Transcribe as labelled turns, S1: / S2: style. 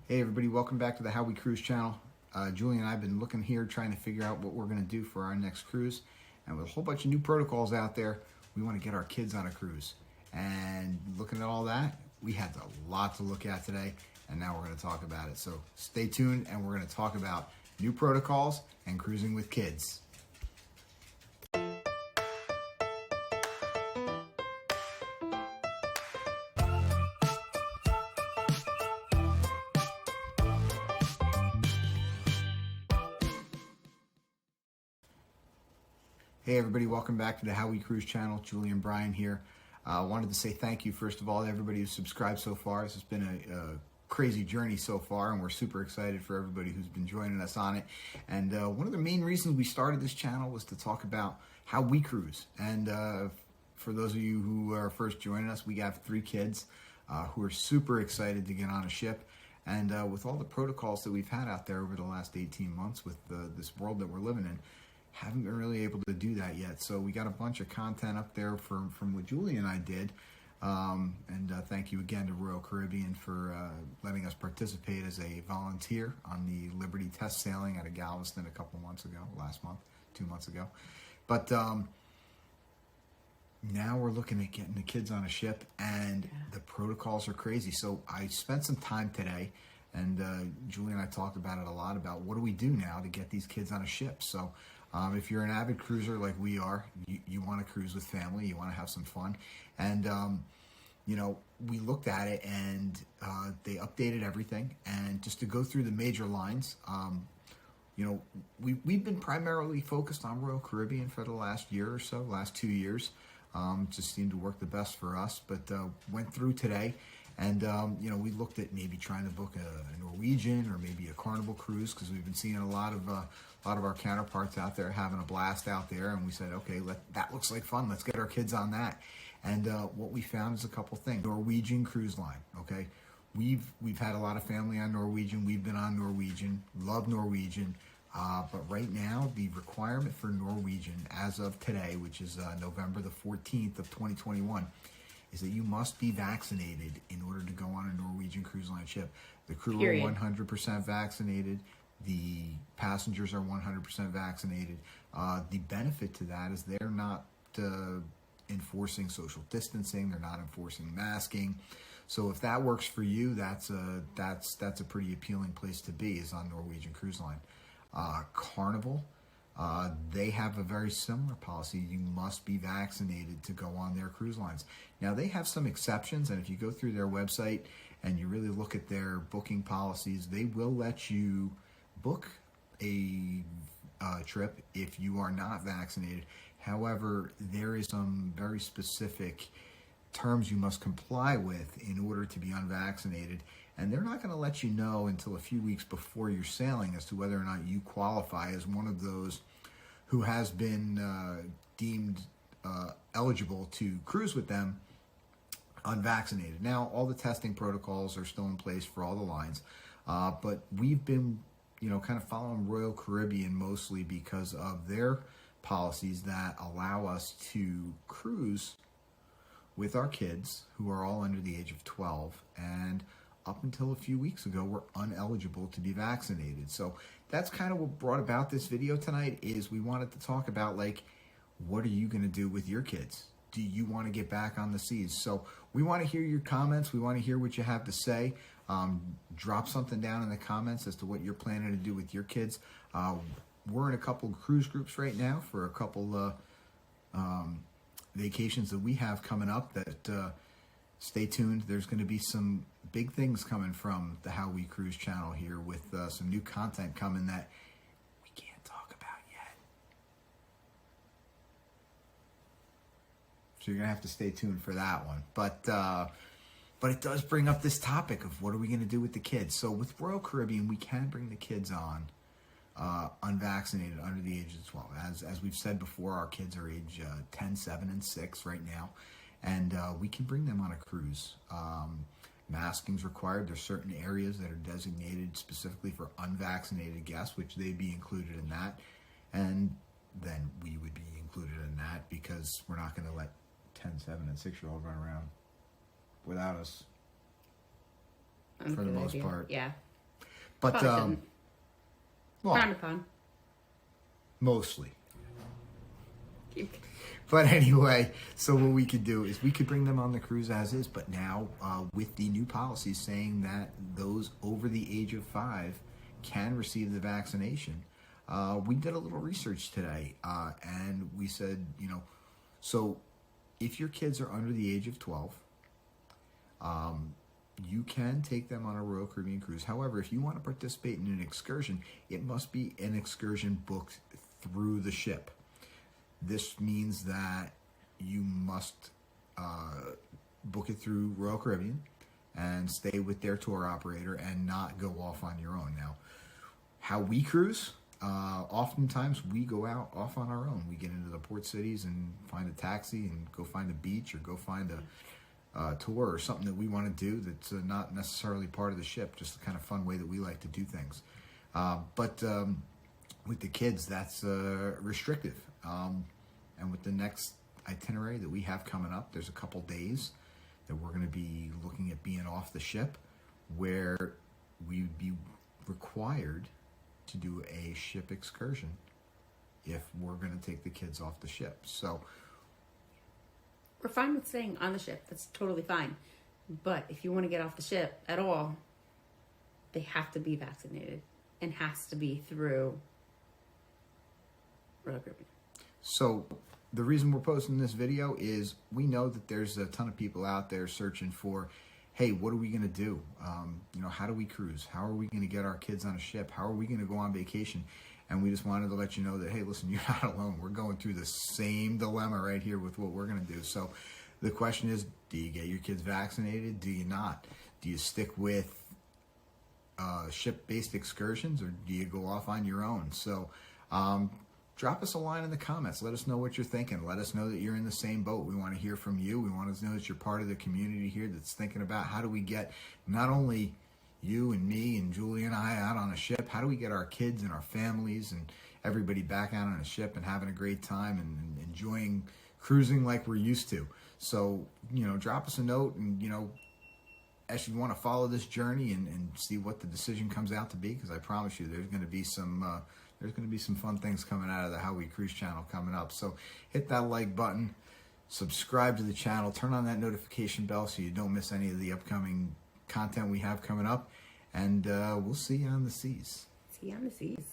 S1: Hey everybody, welcome back to the How We Cruise channel. Julie and I have been looking here trying to figure out what we're going to do for our next cruise. And with a whole bunch of new protocols out there, we want to get our kids on a cruise. And looking at all that, we had a lot to look at today, and now we're going to talk about it. So stay tuned, and we're going to talk about new protocols and cruising with kids. Hey everybody, welcome back to the How We Cruise channel. Julie and Brian here. Wanted to say thank you first of all to everybody who's subscribed so far. This has been a crazy journey so far, and we're super excited for everybody who's been joining us on it. And one of the main reasons we started this channel was to talk about how we cruise. And for those of you who are first joining us, we have 3 kids who are super excited to get on a ship. And with all the protocols that we've had out there over the last 18 months with this world that we're living in, haven't been really able to do that yet. So we got a bunch of content up there from what Julie and I did. Thank you again to Royal Caribbean for letting us participate as a volunteer on the Liberty test sailing out of Galveston last month, 2 months ago. But now we're looking at getting the kids on a ship, and the protocols are crazy. So I spent some time today, and Julie and I talked about it a lot, about what do we do now to get these kids on a ship. So if you're an avid cruiser like we are, you want to cruise with family, you want to have some fun. And, we looked at it, and they updated everything. And just to go through the major lines, we've been primarily focused on Royal Caribbean for the last year or so, last 2 years. Just seemed to work the best for us, but went through today. And, we looked at maybe trying to book a Norwegian or maybe a Carnival cruise, because we've been seeing a lot of our counterparts out there having a blast out there. And we said, okay, that looks like fun. Let's get our kids on that. And what we found is a couple things. Norwegian Cruise Line, okay? We've had a lot of family on Norwegian. We've been on Norwegian, love Norwegian. But right now, the requirement for Norwegian as of today, which is November the 14th of 2021, is that you must be vaccinated in order to go on a Norwegian Cruise Line ship. The crew are 100% vaccinated. The passengers are 100% vaccinated. The benefit to that is they're not enforcing social distancing. They're not enforcing masking. So if that works for you, that's a pretty appealing place to be, is on Norwegian Cruise Line. Carnival, they have a very similar policy. You must be vaccinated to go on their cruise lines. Now, they have some exceptions, and if you go through their website and you really look at their booking policies, they will let you book a trip if you are not vaccinated. However, there is some very specific terms you must comply with in order to be unvaccinated, and they're not going to let you know until a few weeks before you're sailing as to whether or not you qualify as one of those who has been deemed eligible to cruise with them unvaccinated. Now, all the testing protocols are still in place for all the lines, but we've been kind of following Royal Caribbean mostly because of their policies that allow us to cruise with our kids who are all under the age of 12, and up until a few weeks ago were uneligible to be vaccinated. So that's kind of what brought about this video tonight, is we wanted to talk about, like, what are you going to do with your kids? Do you want to get back on the seas? So we want to hear your comments. We want to hear what you have to say. Drop something down in the comments as to what you're planning to do with your kids. We're in a couple cruise groups right now for a couple vacations that we have coming up that stay tuned. There's going to be some big things coming from the How We Cruise channel here, with some new content coming that we can't talk about yet. So you're going to have to stay tuned for that one. But it does bring up this topic of what are we going to do with the kids. So with Royal Caribbean, we can bring the kids on unvaccinated under the age of 12. As we've said before, our kids are age 10, 7, and 6 right now, and we can bring them on a cruise. Masking's required. There's certain areas that are designated specifically for unvaccinated guests, which they'd be included in that, and then we would be included in that, because we're not going to let 10, 7, and 6-year-old run around without us for the most part.
S2: Yeah.
S1: But
S2: Probably shouldn't.
S1: well,
S2: Frowned upon.
S1: mostly.
S2: Keep-
S1: But anyway, so what we could do is we could bring them on the cruise as is, but now with the new policies saying that those over the age of 5 can receive the vaccination, we did a little research today, and we said, so if your kids are under the age of 12, you can take them on a Royal Caribbean cruise. However, if you want to participate in an excursion, it must be an excursion booked through the ship. This means that you must book it through Royal Caribbean and stay with their tour operator and not go off on your own. Now, how we cruise, oftentimes we go out off on our own. We get into the port cities and find a taxi and go find a beach or go find a tour or something that we want to do that's not necessarily part of the ship, just the kind of fun way that we like to do things. But with the kids, that's restrictive. And with the next itinerary that we have coming up, there's a couple days that we're going to be looking at being off the ship where we'd be required to do a ship excursion if we're going to take the kids off the ship. So
S2: We're fine with staying on the ship. That's totally fine. But if you want to get off the ship at all, they have to be vaccinated and has to be through Royal Caribbean.
S1: So the reason we're posting this video is we know that there's a ton of people out there searching for, hey, what are we going to do? How do we cruise? How are we going to get our kids on a ship? How are we going to go on vacation? And we just wanted to let you know that, hey, listen, you're not alone. We're going through the same dilemma right here with what we're going to do. So the question is, do you get your kids vaccinated? Do you not? Do you stick with ship-based excursions, or do you go off on your own? So drop us a line in the comments. Let us know what you're thinking. Let us know that you're in the same boat. We want to hear from you. We want to know that you're part of the community here that's thinking about how do we get not only you and me and Julie and I out on a ship, how do we get our kids and our families and everybody back out on a ship and having a great time and enjoying cruising like we're used to. So, drop us a note and, as you want to follow this journey and see what the decision comes out to be, because I promise you there's going to be some fun things coming out of the How We Cruise channel coming up. So hit that like button, subscribe to the channel, turn on that notification bell so you don't miss any of the upcoming content we have coming up, and we'll see you on the seas.
S2: See you on the seas.